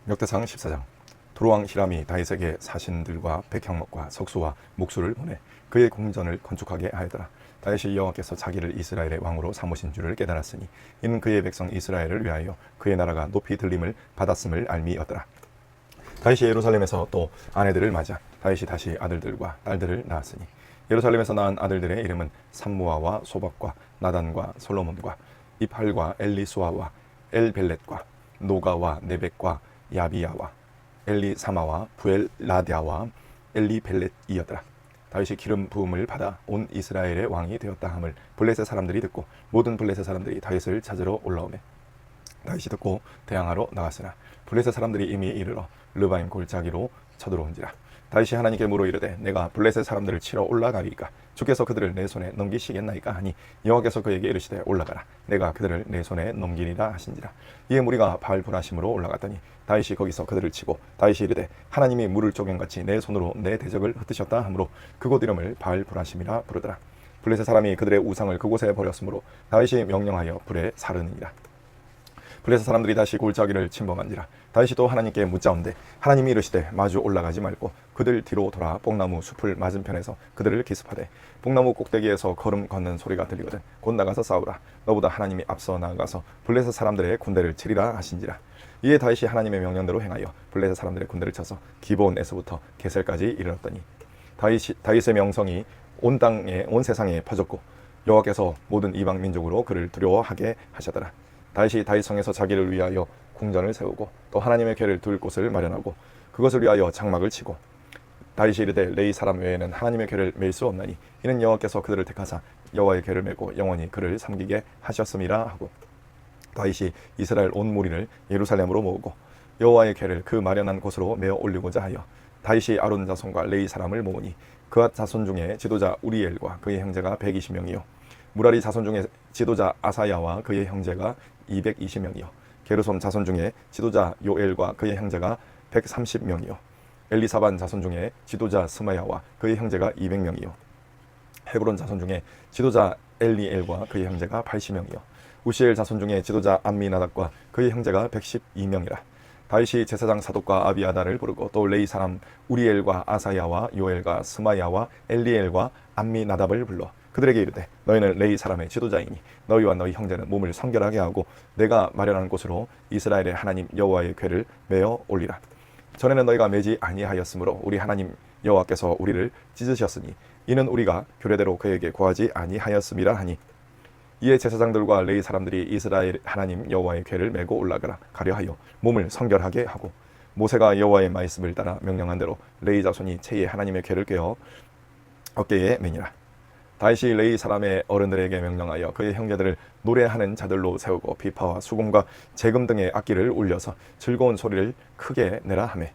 역대상 14장. 두로왕 히람이 다윗에게 사신들과 백향목과 석수와 목수를 보내 그의 궁전을 건축하게 하였더라. 다윗이 여호와께서 자기를 이스라엘의 왕으로 삼으신 줄을 깨달았으니 이는 그의 백성 이스라엘을 위하여 그의 나라가 높이 들림을 받았음을 알미였더라. 다윗이 예루살렘에서 또 아내들을 맞아 다윗이 다시 아들들과 딸들을 낳았으니 예루살렘에서 낳은 아들들의 이름은 삼무아와 소박과 나단과 솔로몬과 이팔과 엘리수아와 엘벨렛과 노가와 네벡과 야비야와 엘리사마와 부엘라디아와 엘리벨렛이었더라. 다윗이 기름 부음을 받아 온 이스라엘의 왕이 되었다 함을 블레셋 사람들이 듣고 모든 블레셋 사람들이 다윗을 찾으러 올라오매 다윗이 듣고 대항하러 나갔으나 블레셋 사람들이 이미 이르러 르바임 골짜기로 쳐들어온지라. 다윗이 하나님께 물어 이르되 내가 블레셋 사람들을 치러 올라가리이까 주께서 그들을 내 손에 넘기시겠나이까 하니 여호와께서 그에게 이르시되 올라가라 내가 그들을 내 손에 넘기리라 하신지라. 이에 무리가 바알브라심으로 올라갔더니 다윗이 거기서 그들을 치고 다윗이 이르되 하나님이 물을 조경같이 내 손으로 내 대적을 흩으셨다 하므로 그곳 이름을 바알브라심이라 부르더라. 블레셋 사람이 그들의 우상을 그곳에 버렸으므로 다윗이 명령하여 불에 사르니라. 블레셋 사람들이 다시 골짜기를 침범한지라. 다윗이 또 하나님께 묻자온데 하나님이 이르시되 마주 올라가지 말고 그들 뒤로 돌아 뽕나무 숲을 맞은편에서 그들을 기습하되 뽕나무 꼭대기에서 걸음 걷는 소리가 들리거든 곧 나가서 싸우라. 너보다 하나님이 앞서 나아가서 블레셋 사람들의 군대를 치리라 하신지라. 이에 다윗이 하나님의 명령대로 행하여 블레셋 사람들의 군대를 쳐서 기브온에서부터 게셀까지 이르렀더니 다윗의 명성이 온 땅에 온 세상에 퍼졌고 여호와께서 모든 이방 민족으로 그를 두려워하게 하셨더라. 다윗이 다윗성에서 자기를 위하여 궁전을 세우고 또 하나님의 궤를 둘 곳을 마련하고 그것을 위하여 장막을 치고 다윗이 이르되 레위 사람 외에는 하나님의 궤를 맬 수 없나니 이는 여호와께서 그들을 택하사 여호와의 궤를 메고 영원히 그를 섬기게 하셨음이라 하고 다윗이 이스라엘 온 무리를 예루살렘으로 모으고 여호와의 궤를 그 마련한 곳으로 메어 올리고자 하여 다윗이 아론 자손과 레위 사람을 모으니 그앗 자손 중에 지도자 우리엘과 그의 형제가 120명이요 무라리 자손 중에 지도자 아사야와 그의 형제가 220명이요 게르솜 자손 중에 지도자 요엘과 그의 형제가 130명이요 엘리사반 자손 중에 지도자 스마야와 그의 형제가 200명이요 헤브론 자손 중에 지도자 엘리엘과 그의 형제가 80명이요 우시엘 자손 중에 지도자 암미나답과 그의 형제가 112명이라. 다윗이 제사장 사독과 아비아다를 부르고 또 레위 사람 우리엘과 아사야와 요엘과 스마야와 엘리엘과 암미나답을 불러 그들에게 이르되 너희는 레위 사람의 지도자이니 너희와 너희 형제는 몸을 성결하게 하고 내가 마련한 곳으로 이스라엘의 하나님 여호와의 궤를 메어 올리라. 전에는 너희가 매지 아니하였으므로 우리 하나님 여호와께서 우리를 찢으셨으니 이는 우리가 규례대로 그에게 구하지 아니하였음이라 하니 이에 제사장들과 레위 사람들이 이스라엘 하나님 여호와의 궤를 메고 올라가라 가려 하여 몸을 성결하게 하고 모세가 여호와의 말씀을 따라 명령한 대로 레위 자손이 채에 하나님의 궤를 꿰어 어깨에 매니라. 다윗이 레위 사람의 어른들에게 명령하여 그의 형제들을 노래하는 자들로 세우고 비파와 수금과 재금 등의 악기를 울려서 즐거운 소리를 크게 내라 하매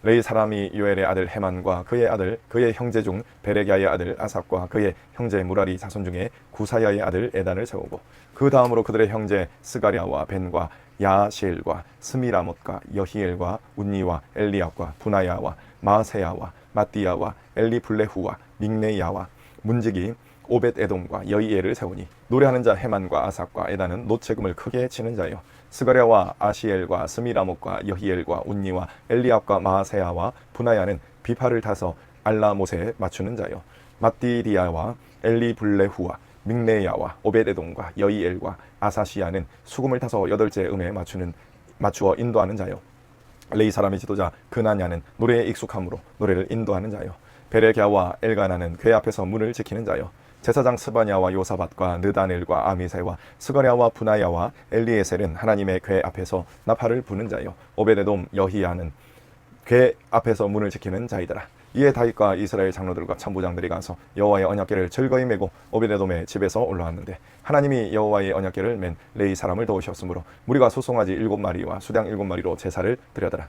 레위 사람이 요엘의 아들 헤만과 그의 형제 중 베레기야의 아들 아삽과 그의 형제 무라리 자손 중에 구사야의 아들 에단을 세우고 그 다음으로 그들의 형제 스가랴와 벤과 야시엘과 스미라못과 여히엘과 운니와 엘리압과 부나야와 마세야와 마띠야와 엘리블레후와 믹네야와 문지기 오벳에돔과 여이엘을 세우니 노래하는 자 헤만과 아삽과 에단은 노체금을 크게 치는 자요 스가랴와 아시엘과 스미라못과 여히엘과 운니와 엘리압과 마세야와 부나야는 비파를 타서 알라못에 맞추는 자요 마띠리아와 엘리블레후와 믹네야와 오벳에돔과 여이엘과 아사시야는 수금을 타서 여덟째 음에 맞추어 인도하는 자요 레위 사람의 지도자 그나냐는 노래에 익숙함으로 노래를 인도하는 자요 베레갸와 엘가나는 궤 앞에서 문을 지키는 자요 제사장 스바냐와 요사밧과 느다넬과 아미세와 스가랴와 부나야와 엘리에셀은 하나님의 궤 앞에서 나팔을 부는 자요 오베데돔 여히야는 궤 앞에서 문을 지키는 자이더라. 이에 다윗과 이스라엘 장로들과 천부장들이 가서 여호와의 언약궤를 즐거이 메고 오베데돔의 집에서 올라왔는데 하나님이 여호와의 언약궤를 맨 레위 사람을 도우셨으므로 무리가 소송아지 7마리와 수량 7마리로 제사를 드려더라.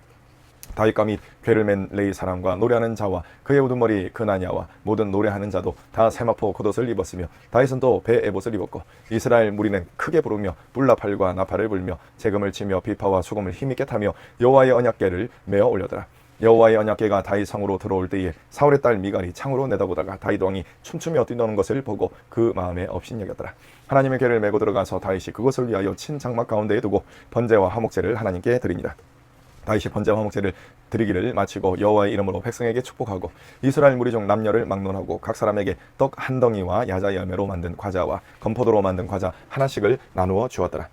다윗과 및 궤를 맨 레위 사람과 노래하는 자와 그의 우두머리 그나냐와 모든 노래하는 자도 다 세마포 겉옷을 입었으며 다윗은 또 배 에봇을 입었고 이스라엘 무리는 크게 부르며 뿔나팔과 나팔을 불며 재금을 치며 비파와 수금을 힘있게 타며 여호와의 언약궤를 메어 올려더라. 여호와의 언약궤가 다윗 성으로 들어올 때에 사울의 딸 미갈이 창으로 내다보다가 다윗 왕이 춤추며 뛰노는 것을 보고 그 마음에 업신여겼더라. 하나님의 궤를 메고 들어가서 다윗이 그것을 위하여 친 장막 가운데에 두고 번제와 화목제를 하나님께 드리니라. 다윗이 번제 화목제를 드리기를 마치고 여호와의 이름으로 백성에게 축복하고 이스라엘 무리 중 남녀를 막론하고 각 사람에게 떡 한 덩이와 야자 열매로 만든 과자와 건포도로 만든 과자 하나씩을 나누어 주었더라.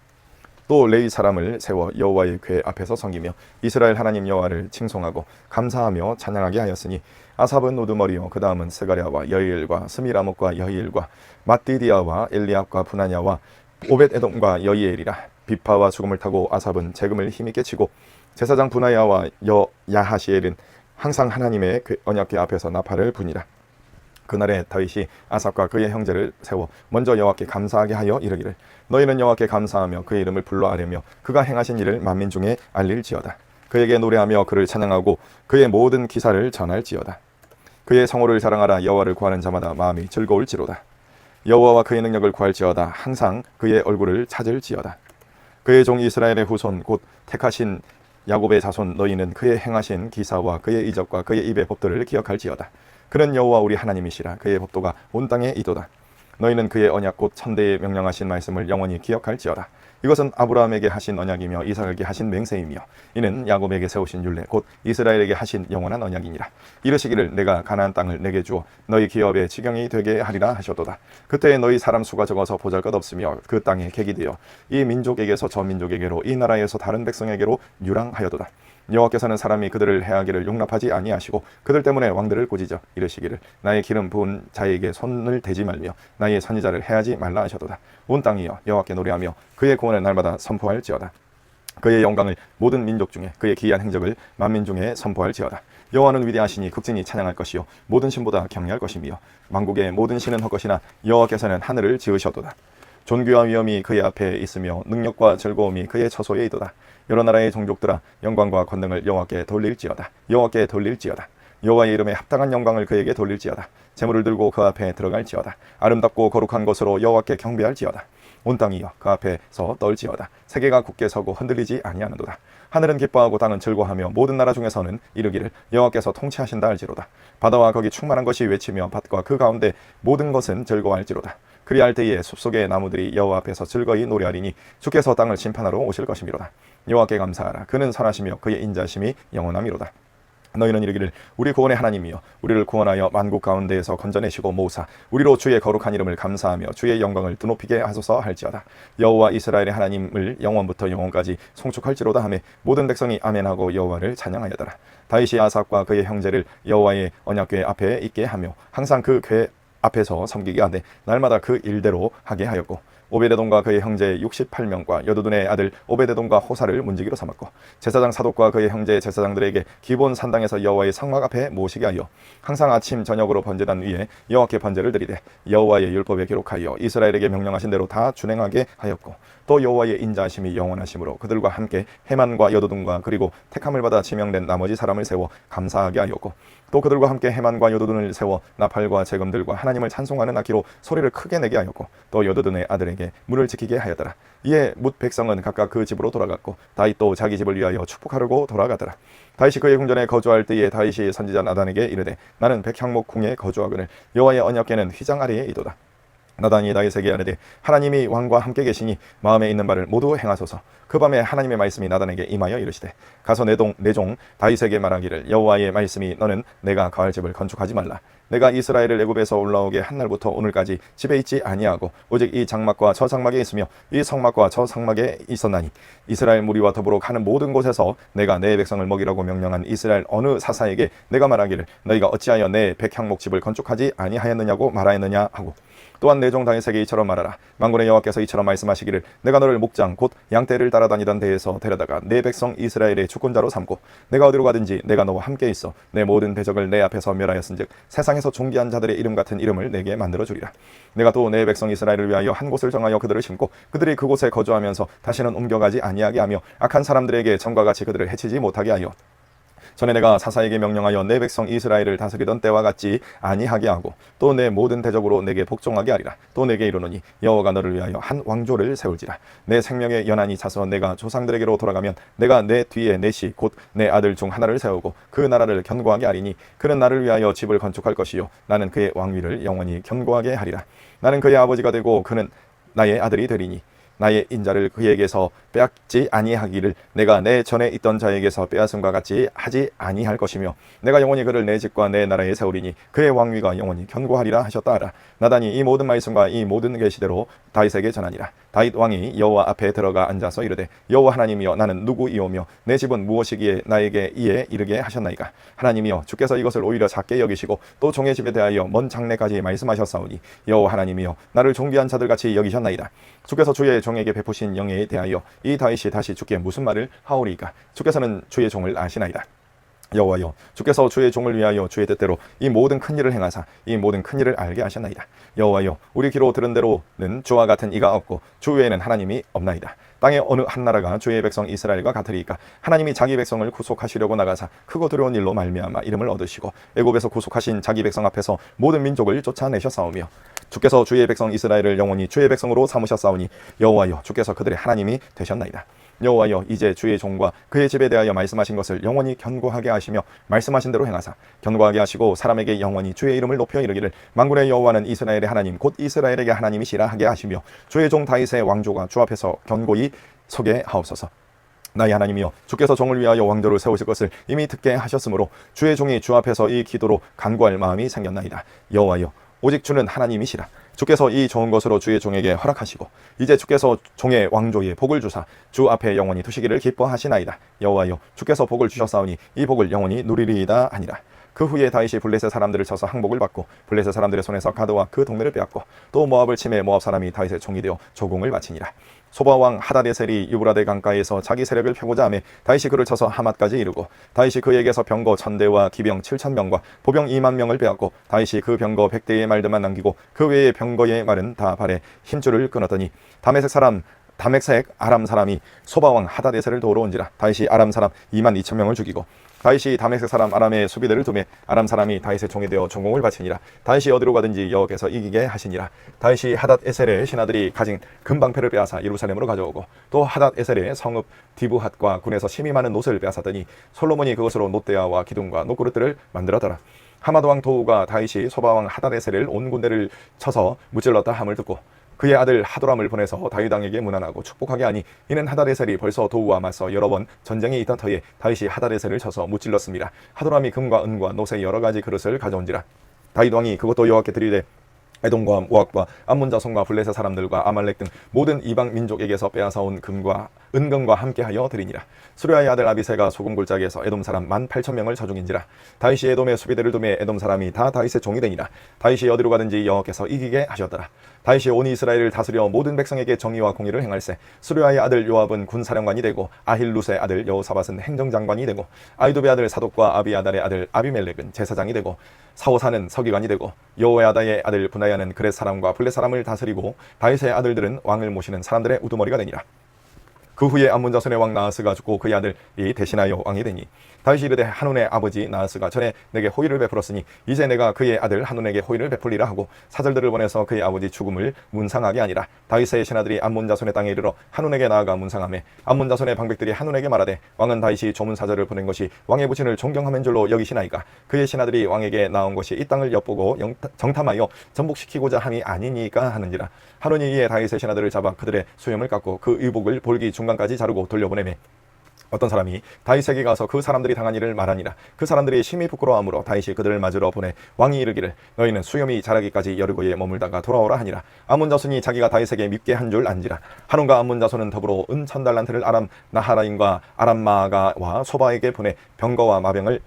또 레위 사람을 세워 여호와의 궤 앞에서 섬기며 이스라엘 하나님 여호와를 칭송하고 감사하며 찬양하게 하였으니 아삽은 우두머리요 그 다음은 스가랴와 여이엘과 스미라목과 여이엘과 mat디디아와 엘리압과 분하냐와 오벳에돔과 여이엘이라. 비파와 수금을 타고 아삽은 재금을 힘있게 치고 제사장 분하야와 야하시엘은 항상 하나님의 언약궤 앞에서 나팔을 부니라. 그날에 다윗이 아삽과 그의 형제를 세워 먼저 여호와께 감사하게 하여 이르기를 너희는 여호와께 감사하며 그의 이름을 불러 아뢰며 그가 행하신 일을 만민 중에 알릴지어다. 그에게 노래하며 그를 찬양하고 그의 모든 기사를 전할지어다. 그의 성호를 자랑하라. 여호와를 구하는 자마다 마음이 즐거울지로다. 여호와와 그의 능력을 구할지어다. 항상 그의 얼굴을 찾을지어다. 그의 종 이스라엘의 후손 곧 택하신 야곱의 자손 너희는 그의 행하신 기사와 그의 이적과 그의 입의 법도를 기억할지어다. 그는 여호와 우리 하나님이시라. 그의 법도가 온 땅에 이도다. 너희는 그의 언약 곧 천대에 명령하신 말씀을 영원히 기억할지어다. 이것은 아브라함에게 하신 언약이며 이삭에게 하신 맹세이며 이는 야곱에게 세우신 율례 곧 이스라엘에게 하신 영원한 언약이니라. 이르시기를 내가 가나안 땅을 내게 주어 너희 기업의 지경이 되게 하리라 하셨도다. 그때에 너희 사람 수가 적어서 보잘것없으며 그 땅에 객이 되어 이 민족에게서 저 민족에게로 이 나라에서 다른 백성에게로 유랑하여도다. 여호와께서는 사람이 그들을 해하기를 용납하지 아니하시고 그들 때문에 왕들을 꾸짖어 이르시기를 나의 기름 부은 자에게 손을 대지 말며 나의 선지자를 해하지 말라 하셨도다. 온 땅이여 여호와께 노래하며 그의 구원을 날마다 선포할지어다. 그의 영광을 모든 민족 중에 그의 기이한 행적을 만민 중에 선포할지어다. 여호와는 위대하시니 극진히 찬양할 것이요 모든 신보다 경외할 것이며 만국의 모든 신은 헛것이나 여호와께서는 하늘을 지으셨도다. 존귀와 위엄이 그의 앞에 있으며 능력과 즐거움이 그의 처소에 있도다. 여러 나라의 종족들아 영광과 권능을 여호와께 돌릴지어다. 여호와께 돌릴지어다. 여호와의 이름에 합당한 영광을 그에게 돌릴지어다. 재물을 들고 그 앞에 들어갈지어다. 아름답고 거룩한 것으로 여호와께 경배할지어다. 온 땅이여 그 앞에서 떨지어다. 세계가 굳게 서고 흔들리지 아니하는도다. 하늘은 기뻐하고 땅은 즐거워하며 모든 나라 중에서는 이르기를 여호와께서 통치하신다 할지로다. 바다와 거기 충만한 것이 외치며 밭과 그 가운데 모든 것은 즐거워할지로다. 그리할 때에 숲속의 나무들이 여호와 앞에서 즐거이 노래하리니 주께서 땅을 심판하러 오실 것이미로다. 여호와께 감사하라. 그는 선하시며 그의 인자심이 영원하미로다. 너희는 이르기를 우리 구원의 하나님이여 우리를 구원하여 만국 가운데에서 건져내시고 모으사 우리로 주의 거룩한 이름을 감사하며 주의 영광을 드높이게 하소서 할지어다. 여호와 이스라엘의 하나님을 영원부터 영원까지 송축할지로다 하며 모든 백성이 아멘하고 여호와를 찬양하여더라. 다윗이 아삽과 그의 형제를 여호와의 언약궤 앞에 있게 하며 항상 그 궤 앞에서 섬기게 하되 날마다 그 일대로 하게 하였고 오베데돔과 그의 형제 68명과 여두둔의 아들 오베데돔과 호사를 문지기로 삼았고 제사장 사독과 그의 형제 제사장들에게 기본 산당에서 여호와의 성막 앞에 모시게 하여 항상 아침 저녁으로 번제단 위에 여호와께 번제를 드리되 여호와의 율법에 기록하여 이스라엘에게 명령하신 대로 다 준행하게 하였고 또 여호와의 인자하심이 영원하심으로 그들과 함께 헤만과 여두둔과 그리고 택함을 받아 지명된 나머지 사람을 세워 감사하게 하였고 또 그들과 함께 헤만과 여두둔을 세워 나팔과 재금들과 하나님을 찬송하는 악기로 소리를 크게 내게 하였고 또 여두둔의 아들에게 문을 지키게 하였더라. 이에 뭇 백성은 각각 그 집으로 돌아갔고 다윗도 자기 집을 위하여 축복하려고 돌아가더라. 다윗이 그의 궁전에 거주할 때에 다윗이 선지자 나단에게 이르되 나는 백향목 궁에 거주하거늘 여호와의 언약궤는 휘장 아래에 이도다. 나단이 다윗에게 아뢰되 하나님이 왕과 함께 계시니 마음에 있는 바를 모두 행하소서. 그 밤에 하나님의 말씀이 나단에게 임하여 이르시되 가서 내 종 다윗에게 말하기를 여호와의 말씀이 너는 내가 거할 집을 건축하지 말라. 내가 이스라엘을 애굽에서 올라오게 한 날부터 오늘까지 집에 있지 아니하고 오직 이 장막과 저 장막에 있으며 이 성막과 저 성막에 있었나니 이스라엘 무리와 더불어 가는 모든 곳에서 내가 내 백성을 먹이라고 명령한 이스라엘 어느 사사에게 내가 말하기를 너희가 어찌하여 내 백향목 집을 건축하지 아니하였느냐고 말하였느냐 하고 또한 내 종 다윗에게 이처럼 말하라. 만군의 여호와께서 이처럼 말씀하시기를 내가 너를 목장 곧 양떼를 따라다니던 데에서 데려다가 내 백성 이스라엘의 주권자로 삼고 내가 어디로 가든지 내가 너와 함께 있어 내 모든 대적을 내 앞에서 멸하였은즉 세상에서 존귀한 자들의 이름 같은 이름을 내게 만들어 주리라. 내가 또 내 백성 이스라엘을 위하여 한 곳을 정하여 그들을 심고 그들이 그곳에 거주하면서 다시는 옮겨가지 아니하게 하며 악한 사람들에게 전과 같이 그들을 해치지 못하게 하여 전에 내가 사사에게 명령하여 내 백성 이스라엘을 다스리던 때와 같지 아니하게 하고 또 내 모든 대적으로 내게 복종하게 하리라. 또 내게 이르노니 여호와가 너를 위하여 한 왕조를 세울지라. 내 생명의 연한이 차서 내가 조상들에게로 돌아가면 내가 내 뒤에 넷이 곧 내 아들 중 하나를 세우고 그 나라를 견고하게 하리니 그는 나를 위하여 집을 건축할 것이요 나는 그의 왕위를 영원히 견고하게 하리라. 나는 그의 아버지가 되고 그는 나의 아들이 되리니 나의 인자를 그에게서 빼앗지 아니하기를 내가 내 전에 있던 자에게서 빼앗음과 같이 하지 아니할 것이며 내가 영원히 그를 내 집과 내 나라에 세우리니 그의 왕위가 영원히 견고하리라 하셨다 하라. 나단이 이 모든 말씀과 이 모든 계시대로 다윗에게 전하니라. 다윗 왕이 여호와 앞에 들어가 앉아서 이르되 여호와 하나님이여 나는 누구이오며 내 집은 무엇이기에 나에게 이에 이르게 하셨나이까. 하나님이여 주께서 이것을 오히려 작게 여기시고 또 종의 집에 대하여 먼 장래까지 말씀하셨사오니 여호와 하나님이여 나를 종비한 자들같이 여기셨나이다. 주께서 주의 종에게 베푸신 영에 대하여 이 다윗이 다시 주께 무슨 말을 하오리까. 주께서는 주의 종을 아시나이다. 여호와여 주께서 주의 종을 위하여 주의 뜻대로 이 모든 큰 일을 행하사 이 모든 큰 일을 알게 하셨나이다. 여호와여 우리 귀로 들은 대로는 주와 같은 이가 없고 주 외에는 하나님이 없나이다. 땅의 어느 한 나라가 주의 백성 이스라엘과 같으리까. 하나님이 자기 백성을 구속하시려고 나가사 크고 두려운 일로 말미암아 이름을 얻으시고 애굽에서 구속하신 자기 백성 앞에서 모든 민족을 쫓아내셨사오며 주께서 주의 백성 이스라엘을 영원히 주의 백성으로 삼으셨사오니 여호와여 주께서 그들의 하나님이 되셨나이다. 여호와여 이제 주의 종과 그의 집에 대하여 말씀하신 것을 영원히 견고하게 하시며 말씀하신 대로 행하사 견고하게 하시고 사람에게 영원히 주의 이름을 높여 이르기를 만군의 여호와는 이스라엘의 하나님 곧 이스라엘에게 하나님이시라 하게 하시며 주의 종 다윗의 왕조가 주 앞에서 견고히 서게 하옵소서. 나의 하나님이여 주께서 종을 위하여 왕조를 세우실 것을 이미 듣게 하셨으므로 주의 종이 주 앞에서 이 기도로 간구할 마음이 생겼나이다. 여호와여 오직 주는 하나님이시라. 주께서 이 좋은 것으로 주의 종에게 허락하시고 이제 주께서 종의 왕조에 복을 주사 주 앞에 영원히 두시기를 기뻐하시나이다. 여호와여 주께서 복을 주셨사오니 이 복을 영원히 누리리이다 하니라. 그 후에 다윗이 블레셋 사람들을 쳐서 항복을 받고 블레셋 사람들의 손에서 가드와 그 동네를 빼앗고 또 모압을 침해 모압 사람이 다윗의 종이 되어 조공을 바치니라. 소바왕 하다데셀이 유브라데 강가에서 자기 세력을 펴고자 하며 다윗이 그를 쳐서 하맛까지 이르고 다윗이 그에게서 병거 1000대와 기병 7000명과 보병 20000명을 빼앗고 다윗이 그 병거 100대의 말들만 남기고 그 외의 병거의 말은 다 발에 힘줄을 끊었더니 다메색 아람 사람이 소바왕 하다데셀을 도우러 온지라. 다윗이 아람 사람 22000명을 죽이고 다윗이 다메섹 사람 아람의 수비대를 두매 아람 사람이 다윗의 종이 되어 전공을 바치니라. 다윗이 어디로 가든지 여호와께서 이기게 하시니라. 다윗이 하닷에셀의 신하들이 가진 금방패를 빼앗아 예루살렘으로 가져오고 또 하닷에셀의 성읍 디브핫과 군에서 심히 많은 놋을 빼앗았더니 솔로몬이 그것으로 놋대야와 기둥과 놋그릇들을 만들었더라. 하마드 왕 도우가 다윗이 소바왕 하닷에셀을 온 군대를 쳐서 무찔렀다 함을 듣고 그의 아들 하도람을 보내서 다윗 왕에게 문안하고 축복하게 하니 이는 하닷에셀이 벌써 도우와 맞서 여러 번 전쟁이 있던 터에 다윗이 하닷에셀을 쳐서 무찔렀습니다. 하도람이 금과 은과 놋의 여러 가지 그릇을 가져온지라. 다윗 왕이 그것도 여호와께 드리되 에돔과 모압과 암몬 자손과 블레셋 사람들과 아말렉 등 모든 이방 민족에게서 빼앗아온 금과 은금과 함께하여 드리니라. 수르야의 아들 아비새가 소금 골짜기에서 에돔 사람 18,000명을 저중인지라. 다윗이 에돔의 수비대를 두매 에돔 사람이 다 다윗의 종이 되니라. 다윗이 어디로 가든지 여호와께서 이기게 하셨더라. 다윗이 온 이스라엘을 다스려 모든 백성에게 정의와 공의를 행할세. 수르야의 아들 요압은 군사령관이 되고 아힐룻의 아들 여호사밧은 행정장관이 되고 아이두베 아들 사독과 아비아달의 아들 아비멜렉은 제사장이 되고 사오사는 서기관이 되고 여호야다의 아들 분하야는 그렛 사람과 블렛 사람을 다스리고 다윗의 아들들은 왕을 모시는 사람들의 우두머리가 되니라. 그 후에 암몬 자손의 왕 나하스가 죽고 그의 아들이 대신하여 왕이 되니 다윗이 이르되 한온의 아버지 나하스가 전에 내게 호의를 베풀었으니 이제 내가 그의 아들 한온에게 호의를 베풀리라 하고 사절들을 보내서 그의 아버지 죽음을 문상하게 하니라. 다윗의 신하들이 암몬 자손의 땅에 이르러 한온에게 나아가 문상하매 암몬 자손의 방백들이 한온에게 말하되 왕은 다윗이 조문 사절을 보낸 것이 왕의 부친을 존경하는 줄로 여기시나이까. 그의 신하들이 왕에게 나온 것이 이 땅을 엿보고 정탐하여 전복시키고자 함이 아니니까 하는지라. 한온이 이에 다윗의 신하들을 잡아 그들의 수염을 깎고 그 의복을 볼기 중간까지 자르고 돌려보내매 어떤 사람이 다윗에게 가서 그 사람들이 당한 일을 말하니라. 그 사람들이 심히 부끄러워하므로 다윗이 그들을 맞으러 보내 왕이 이르기를 너희는 수염이 자라기까지 여리고에 머물다가 돌아오라 하니라. 암몬 자손이 자기가 다윗에게 밉게 한 줄 안지라. 한온과 암몬 자손은 더불어 은 1000달란트를 아람 나하라임과 아람 마아가와 소바에게 보내 병거와 마병을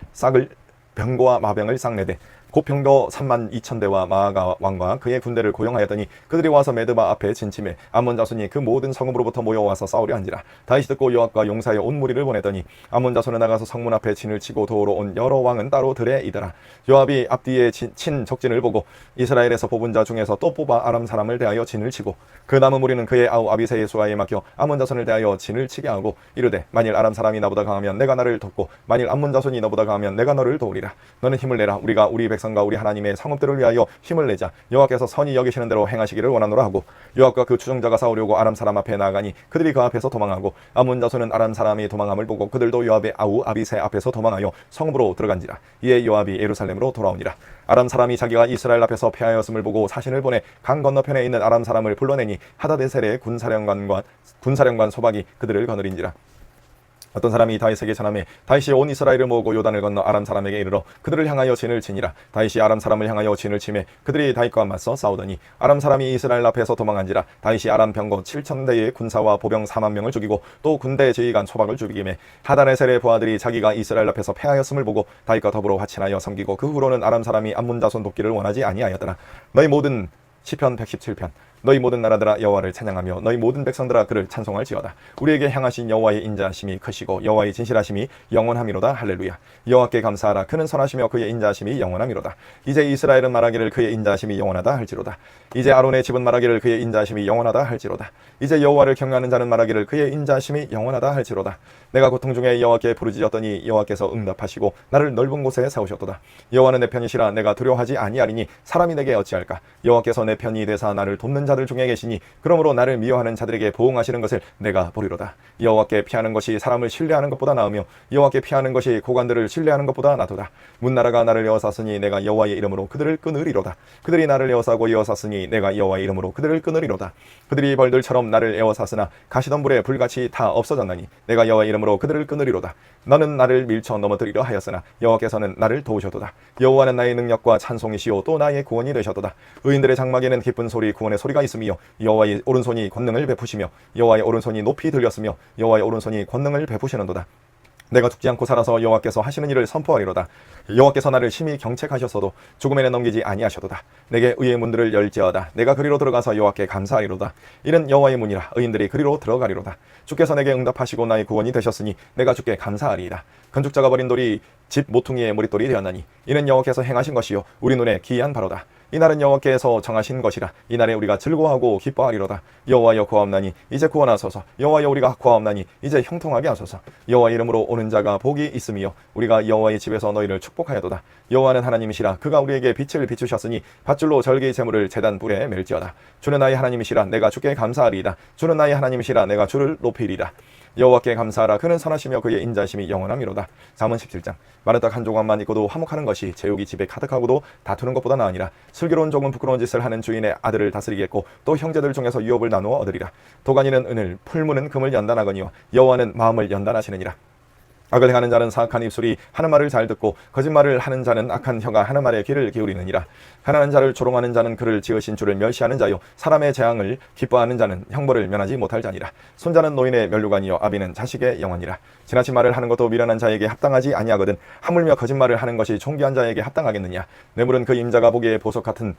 싹내되 곧 병거 32,000대와 마아가 왕과 그의 군대를 고용하였더니 그들이 와서 메드바 앞에 진침해 암몬 자손이 그 모든 성읍으로부터 모여와서 싸우려 한지라. 다윗이 듣고 요압과 용사의 온 무리를 보내더니 암몬 자손은 나가서 성문 앞에 진을 치고 도우러 온 여러 왕은 따로 들에 이더라. 요압이 앞뒤에 친 적진을 보고 이스라엘에서 뽑은 자 중에서 또 뽑아 아람 사람을 대하여 진을 치고 그 남은 무리는 그의 아우 아비새의 수하에 맡겨 암몬 자손을 대하여 진을 치게 하고 이르되 만일 아람 사람이 나보다 강하면 내가 나를 돕고 만일 암몬 자손이 너보다 강하면 내가 너를 도우리라. 너는 힘을 내라. 우리가 우리 백성 백성과 우리 하나님의 성읍들을 위하여 힘을 내자. 여호와께서 선히 여기시는 대로 행하시기를 원하노라 하고 요압과 그 추종자가 싸우려고 아람 사람 앞에 나아가니 그들이 그 앞에서 도망하고 아몬 자손은 아람 사람이 도망함을 보고 그들도 요압의 아우 아비새 앞에서 도망하여 성읍으로 들어간지라. 이에 요압이 예루살렘으로 돌아오니라. 아람 사람이 자기가 이스라엘 앞에서 패하였음을 보고 사신을 보내 강 건너편에 있는 아람 사람을 불러내니 하다데셀의 군사령관 소박이 그들을 거느린지라. 어떤 사람이 다윗에게 전하매 다윗이 온 이스라엘을 모으고 요단을 건너 아람 사람에게 이르러 그들을 향하여 진을 치니라. 다윗이 아람 사람을 향하여 진을 치매 그들이 다윗과 맞서 싸우더니 아람 사람이 이스라엘 앞에서 도망한지라. 다윗이 아람 병거 7,000대의 군사와 보병 4만 명을 죽이고 또 군대 지휘관 소박을 죽이기에 하다네셀의 부하들이 자기가 이스라엘 앞에서 패하였음을 보고 다윗과 더불어 화친하여 섬기고 그 후로는 아람 사람이 암몬 자손 돕기를 원하지 아니하였더라. 너희 모든 시편 117편 너희 모든 나라들아 여호와를 찬양하며 너희 모든 백성들아 그를 찬송할지어다. 우리에게 향하신 여호와의 인자하심이 크시고 여호와의 진실하심이 영원함이로다. 할렐루야. 여호와께 감사하라. 그는 선하시며 그의 인자하심이 영원함이로다. 이제 이스라엘은 말하기를 그의 인자하심이 영원하다 할지로다. 이제 아론의 집은 말하기를 그의 인자하심이 영원하다 할지로다. 이제 여호와를 경외하는 자는 말하기를 그의 인자하심이 영원하다 할지로다. 내가 고통 중에 여호와께 부르짖었더니 여호와께서 응답하시고 나를 넓은 곳에 세우셨도다. 여호와는 내 편이시라. 내가 두려워하지 아니하리니 사람이 내게 어찌할까. 여호와께서 내 편이 되사 나를 돕는 자들 중에 계시니 그러므로 나를 미워하는 자들에게 보응하시는 것을 내가 보리로다. 여호와께 피하는 것이 사람을 신뢰하는 것보다 나으며 여호와께 피하는 것이 고관들을 신뢰하는 것보다 나도다. 문나라가 나를 에워쌌으니 내가 여호와의 이름으로 그들을 끊으리로다. 그들이 나를 에워싸고 에워쌌으니 내가 여호와의 이름으로 그들을 끊으리로다. 그들이 벌들처럼 나를 에워쌌으나 가시덤불에 불같이 다 없어졌나니 내가 여호와의 이름으로 그들을 끊으리로다. 너는 나를 밀쳐 넘어뜨리려 하였으나 여호와께서는 나를 도우셨도다. 여호와는 나의 능력과 찬송이시오 또 나의 구원이 되셨도다. 의인들의 장막에는 기쁜 소리 구원의 소리가 있으며 여호와의 오른손이 권능을 베푸시며 여호와의 오른손이 높이 들렸으며 여호와의 오른손이 권능을 베푸시는도다. 내가 죽지 않고 살아서 여호와께서 하시는 일을 선포하리로다. 여호와께서 나를 심히 경책하셨어도 죽음에는 넘기지 아니하셔도다. 내게 의의 문들을 열지어다. 내가 그리로 들어가서 여호와께 감사하리로다. 이는 여호와의 문이라. 의인들이 그리로 들어가리로다. 주께서 내게 응답하시고 나의 구원이 되셨으니 내가 주께 감사하리이다. 건축자가 버린 돌이 집 모퉁이의 머릿돌이 되었나니 이는 여호와께서 행하신 것이요 우리 눈에 기이한 바로다. 이날은 여호와께서 정하신 것이라. 이날에 우리가 즐거워하고 기뻐하리로다. 여호와여 구하옵나니 이제 구원하소서. 여호와여 우리가 구하옵나니 이제 형통하게 하소서. 여호와 이름으로 오는 자가 복이 있으며 우리가 여호와의 집에서 너희를 축복하여도다. 여호와는 하나님이시라. 그가 우리에게 빛을 비추셨으니 밧줄로 절기 제물을 제단 뿔에 멜지어다. 주는 나의 하나님이시라. 내가 주께 감사하리이다. 주는 나의 하나님이시라. 내가 주를 높이리라. 여호와께 감사하라. 그는 선하시며 그의 인자심이 영원함이로다. 잠언 17장 마른 떡 한 조각만 있고도 화목하는 것이 제육이 집에 가득하고도 다투는 것보다 나으니라. 슬기로운 종은 부끄러운 짓을 하는 주인의 아들을 다스리겠고 또 형제들 중에서 유업을 나누어 얻으리라. 도가니는 은을 풀무는 금을 연단하거니와 여호와는 마음을 연단하시느니라. 악을 행하는 자는 사악한 입술이 하는 말을 잘 듣고 거짓말을 하는 자는 악한 혀가 하는 말에 귀를 기울이느니라. 가난한 자를 조롱하는 자는 그를 지으신 주를 멸시하는 자요 사람의 재앙을 기뻐하는 자는 형벌을 면하지 못할 자니라. 손자는 노인의 면류관이요 아비는 자식의 영혼이라. 지나친 말을 하는 것도 미련한 자에게 합당하지 아니하거든 하물며 거짓말을 하는 것이 존귀한 자에게 합당하겠느냐. 뇌물은 그 임자가 보기에 보석 같은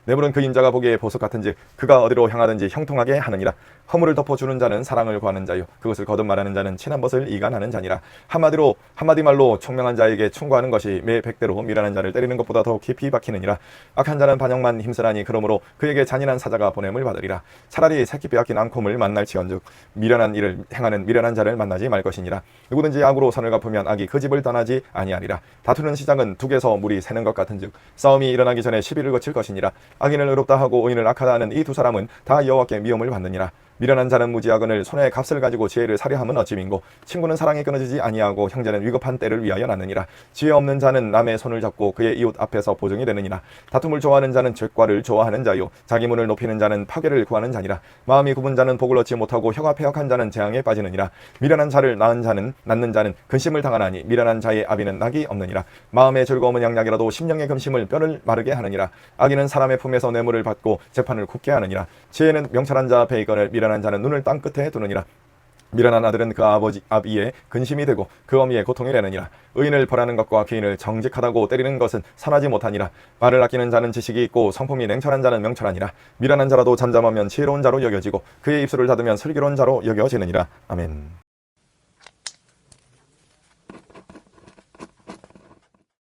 뇌물은 그 임자가 보기에 보석 같은즉 그가 어디로 향하든지 형통하게 하느니라. 허물을 덮어주는 자는 사랑을 구하는 자요 그것을 거듭 말하는 자는 친한 것을 이간하는 자니라. 한마디 말로 총명한 자에게 충고하는 것이 매 100대로 미련한 자를 때리는 것보다 더 깊이 박히느니라. 악한 자는 반역만 힘쓰라니 그러므로 그에게 잔인한 사자가 보냄을 받으리라. 차라리 새끼 빼앗긴 앙콤을 만날지언즉 미련한 일을 행하는 미련한 자를 만나지 말 것이니라. 누구든지 악으로 선을 갚으면 악이 그 집을 떠나지 아니하리라. 다투는 시작은 둑에서 물이 새는 것 같은즉 싸움이 일어나기 전에 시비를 거칠 것이니라. 악인을 의롭다 하고 의인을 악하다 하는 이 두 사람은 다 여호와께 미움을 받느니라. 미련한 자는 무지하거늘 손에 값을 가지고 지혜를 사려함은 어찌민고 친구는 사랑이 끊어지지 아니하고 형제는 위급한 때를 위하여 낳느니라. 지혜 없는 자는 남의 손을 잡고 그의 이웃 앞에서 보증이 되느니라. 다툼을 좋아하는 자는 죄과를 좋아하는 자요 자기 문을 높이는 자는 파괴를 구하는 자니라. 마음이 굽은 자는 복을 얻지 못하고 혀가 패역한 자는 재앙에 빠지느니라. 미련한 자를 낳는 자는 근심을 당하나니 미련한 자의 아비는 낙이 없느니라. 마음의 즐거움은 양약이라도 심령의 금심을 뼈를 마르게 하느니라. 악인은 사람의 품에서 뇌물을 받고 재판을 굽게 하느니라. 지혜는 명철한 자 앞에 있거늘 미련한 자는 눈을 땅 끝에 두느니라. 미련한 아들은 그 아비의 근심이 되고 그 어미의 고통이 되느니라. 의인을 벌하는 것과 귀인을 정직하다고 때리는 것은 선하지 못하니라. 말을 아끼는 자는 지식이 있고 성품이 냉철한 자는 명철하니라. 미련한 자라도 잠잠하면 지혜로운 자로 여겨지고 그의 입술을 닫으면 슬기로운 자로 여겨지느니라. 아멘.